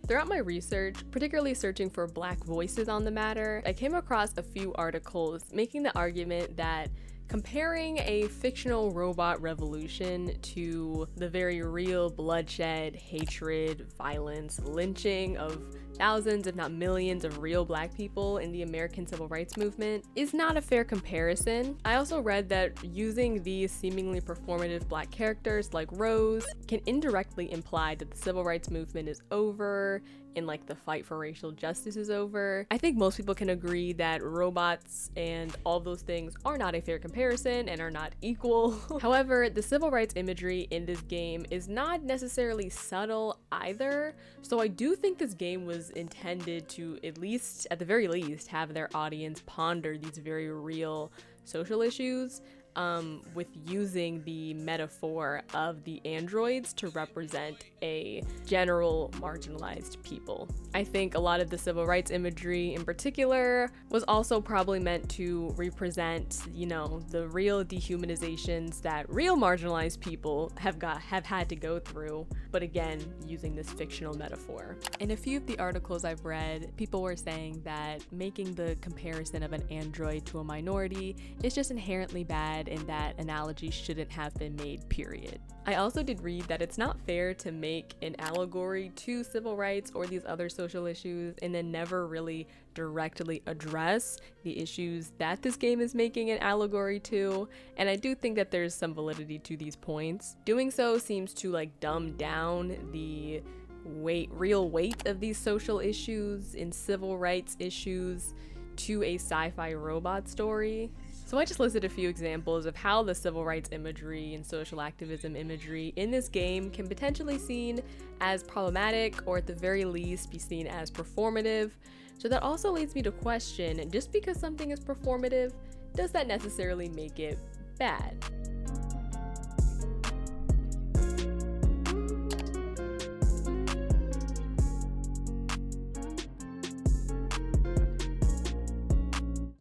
Throughout my research, particularly searching for Black voices on the matter, I came across a few articles making the argument that comparing a fictional robot revolution to the very real bloodshed, hatred, violence, lynching of thousands, if not millions, of real Black people in the American Civil Rights Movement is not a fair comparison. I also read that using these seemingly performative Black characters like Rose can indirectly imply that the Civil Rights Movement is over and like the fight for racial justice is over. I think most people can agree that robots and all those things are not a fair comparison and are not equal. However, the civil rights imagery in this game is not necessarily subtle either, so I do think this game was intended to, at the very least, have their audience ponder these very real social issues, with using the metaphor of the androids to represent a general marginalized people. I think a lot of the civil rights imagery in particular was also probably meant to represent, the real dehumanizations that real marginalized people have had to go through, but again, using this fictional metaphor. In a few of the articles I've read, people were saying that making the comparison of an android to a minority is just inherently bad and that analogy shouldn't have been made, period. I also did read that it's not fair to make an allegory to civil rights or these other social issues and then never really directly address the issues that this game is making an allegory to, and I do think that there's some validity to these points. Doing so seems to dumb down the real weight of these social issues and civil rights issues to a sci-fi robot story. So I just listed a few examples of how the civil rights imagery and social activism imagery in this game can potentially be seen as problematic, or at the very least be seen as performative. So that also leads me to question, just because something is performative, does that necessarily make it bad?